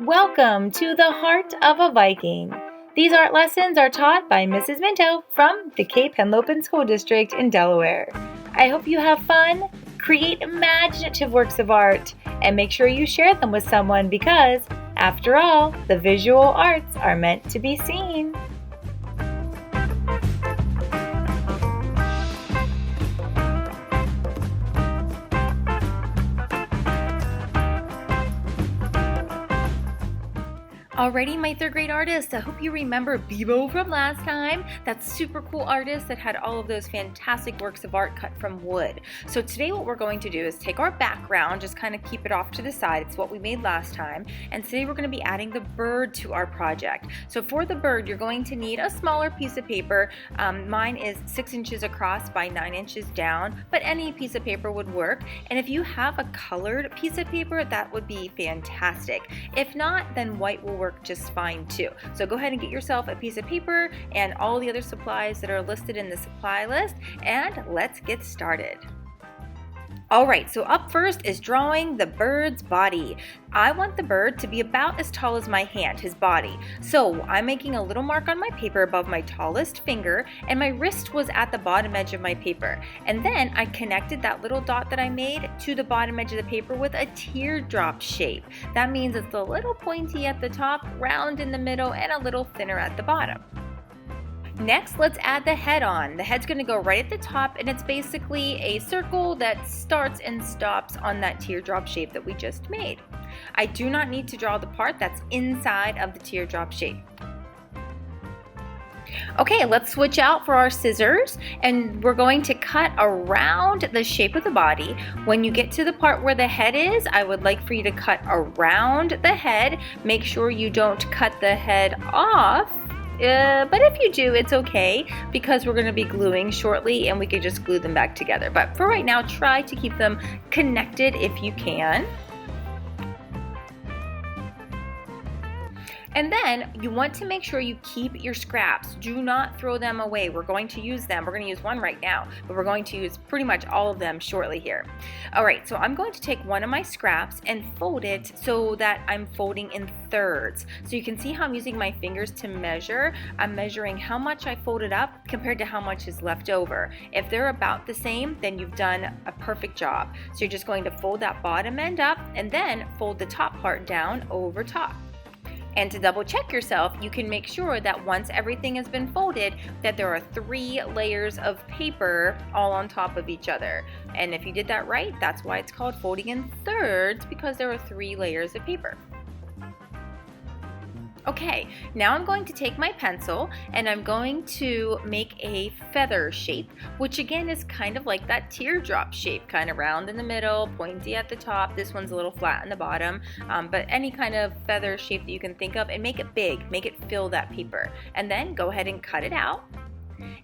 Welcome to the Heart of a Viking. These art lessons are taught by Mrs. Minto from the Cape Henlopen School District in Delaware. I hope you have fun, create imaginative works of art, and make sure you share them with someone because, after all, the visual arts are meant to be seen. Alrighty, my third grade artists, I hope you remember Bebo from last time. That super cool artist that had all of those fantastic works of art cut from wood. So today what we're going to do is take our background, just kind of keep it off to the side. It's what we made last time. And today we're going to be adding the bird to our project. So for the bird, you're going to need a smaller piece of paper. Mine is 6 inches across by 9 inches down, but any piece of paper would work. And if you have a colored piece of paper, that would be fantastic. If not, then white will work just fine too. So go ahead and get yourself a piece of paper and all the other supplies that are listed in the supply list, and let's get started. Alright, so up first is drawing the bird's body. I want the bird to be about as tall as my hand, his body. So I'm making a little mark on my paper above my tallest finger, and my wrist was at the bottom edge of my paper. And then I connected that little dot that I made to the bottom edge of the paper with a teardrop shape. That means it's a little pointy at the top, round in the middle, and a little thinner at the bottom. Next, let's add the head on. The head's going to go right at the top, and it's basically a circle that starts and stops on that teardrop shape that we just made. I do not need to draw the part that's inside of the teardrop shape. Okay, let's switch out for our scissors, and we're going to cut around the shape of the body. When you get to the part where the head is, I would like for you to cut around the head. Make sure you don't cut the head off. But if you do, it's okay because we're going to be gluing shortly and we can just glue them back together. But for right now, try to keep them connected if you can. And then you want to make sure you keep your scraps. Do not throw them away. We're going to use them. We're going to use one right now, but we're going to use pretty much all of them shortly here. All right, so I'm going to take one of my scraps and fold it so that I'm folding in thirds. So you can see how I'm using my fingers to measure. I'm measuring how much I folded up compared to how much is left over. If they're about the same, then you've done a perfect job. So you're just going to fold that bottom end up and then fold the top part down over top. And to double check yourself, you can make sure that once everything has been folded, that there are 3 layers of paper all on top of each other. And if you did that right, that's why it's called folding in thirds, because there are 3 layers of paper. Okay, now I'm going to take my pencil and I'm going to make a feather shape, which again is kind of like that teardrop shape, kind of round in the middle, pointy at the top. This one's a little flat in the bottom, but any kind of feather shape that you can think of, and make it big, make it fill that paper. And then go ahead and cut it out.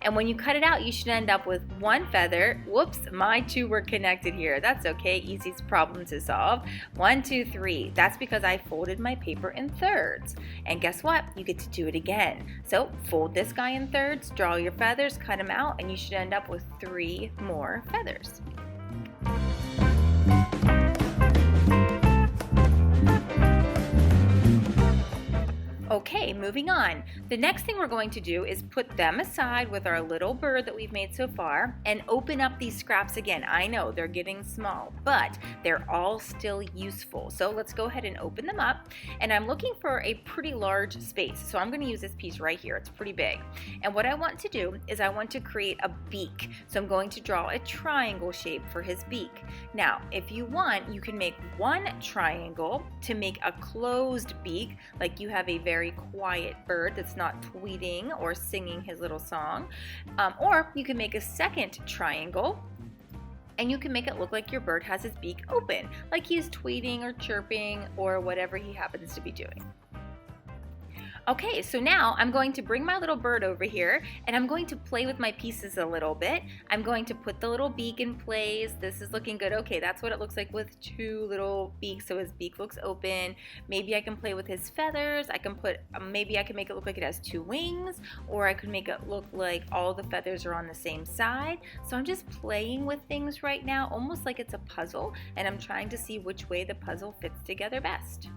And when you cut it out, you should end up with 1 feather. Whoops, my 2 were connected here. That's okay, easy problem to solve. 1, 2, 3. That's because I folded my paper in thirds. And guess what? You get to do it again. So fold this guy in thirds, draw your feathers, cut them out, and you should end up with 3 more feathers. Okay, moving on. The next thing we're going to do is put them aside with our little bird that we've made so far and open up these scraps again. I know they're getting small, but they're all still useful. So let's go ahead and open them up. And I'm looking for a pretty large space. So I'm going to use this piece right here. It's pretty big. And what I want to do is I want to create a beak. So I'm going to draw a triangle shape for his beak. Now, if you want, you can make 1 triangle to make a closed beak, like you have a very quiet bird that's not tweeting or singing his little song. Or you can make a second triangle and you can make it look like your bird has his beak open, like he's tweeting or chirping or whatever he happens to be doing. Okay, so now I'm going to bring my little bird over here and I'm going to play with my pieces a little bit. I'm going to put the little beak in place. This is looking good. Okay, that's what it looks like with 2 little beaks, so his beak looks open. Maybe I can play with his feathers. I can put, maybe I can make it look like it has 2 wings, or I could make it look like all the feathers are on the same side. So I'm just playing with things right now, almost like it's a puzzle, and I'm trying to see which way the puzzle fits together best.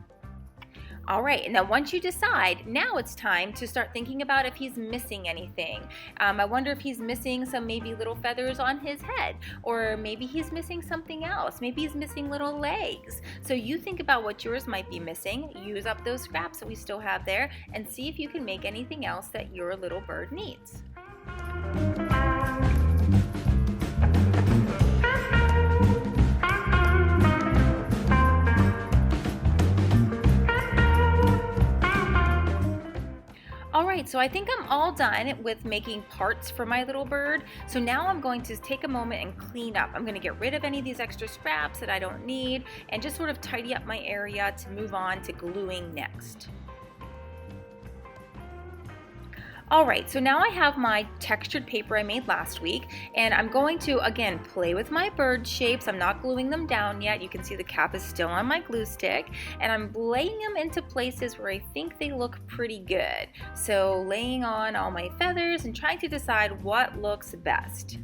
All right, and then once you decide, now it's time to start thinking about if he's missing anything. I wonder if he's missing some maybe little feathers on his head, or maybe he's missing something else. Maybe he's missing little legs. So you think about what yours might be missing, use up those scraps that we still have there, and see if you can make anything else that your little bird needs. Alright, so I think I'm all done with making parts for my little bird. So now I'm going to take a moment and clean up. I'm going to get rid of any of these extra scraps that I don't need and just sort of tidy up my area to move on to gluing next. Alright, so now I have my textured paper I made last week, and I'm going to, again, play with my bird shapes. I'm not gluing them down yet. You can see the cap is still on my glue stick, and I'm laying them into places where I think they look pretty good. So laying on all my feathers and trying to decide what looks best.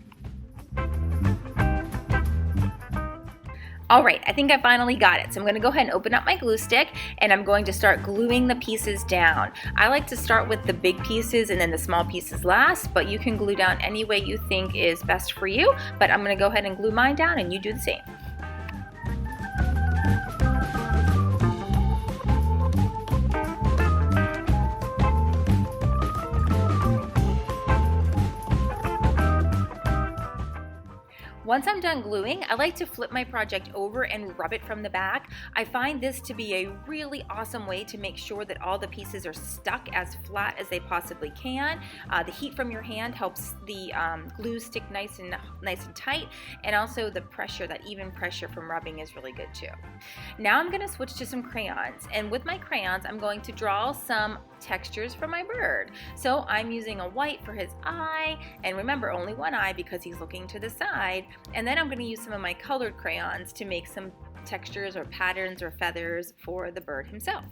Alright, I think I finally got it. So I'm going to go ahead and open up my glue stick and I'm going to start gluing the pieces down. I like to start with the big pieces and then the small pieces last, but you can glue down any way you think is best for you. But I'm going to go ahead and glue mine down and you do the same. Once I'm done gluing, I like to flip my project over and rub it from the back. I find this to be a really awesome way to make sure that all the pieces are stuck as flat as they possibly can. The heat from your hand helps the glue stick nice and tight, and also the pressure, that even pressure from rubbing is really good too. Now I'm going to switch to some crayons, and with my crayons I'm going to draw some textures for my bird. So I'm using a white for his eye, and remember, only one eye because he's looking to the side. And then I'm going to use some of my colored crayons to make some textures or patterns or feathers for the bird himself.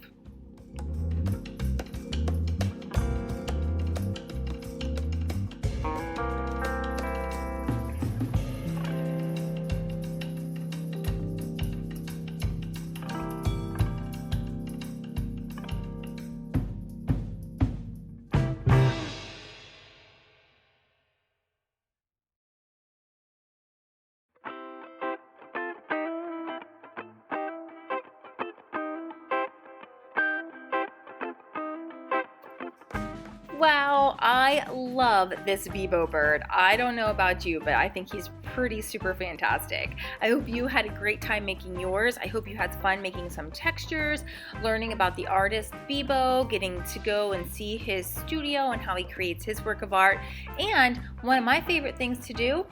Wow, I love this Bebo bird. I don't know about you, but I think he's pretty super fantastic. I hope you had a great time making yours. I hope you had fun making some textures, learning about the artist Bebo, getting to go and see his studio and how he creates his work of art. And one of my favorite things to do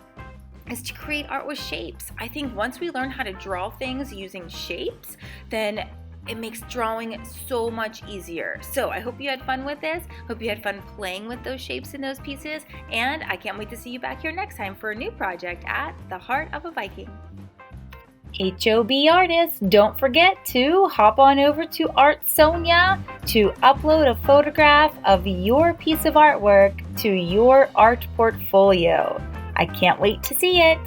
is to create art with shapes. I think once we learn how to draw things using shapes, then it makes drawing so much easier. So I hope you had fun with this. Hope you had fun playing with those shapes and those pieces. And I can't wait to see you back here next time for a new project at The Heart of a Viking. HOB artists, don't forget to hop on over to Art Sonia to upload a photograph of your piece of artwork to your art portfolio. I can't wait to see it.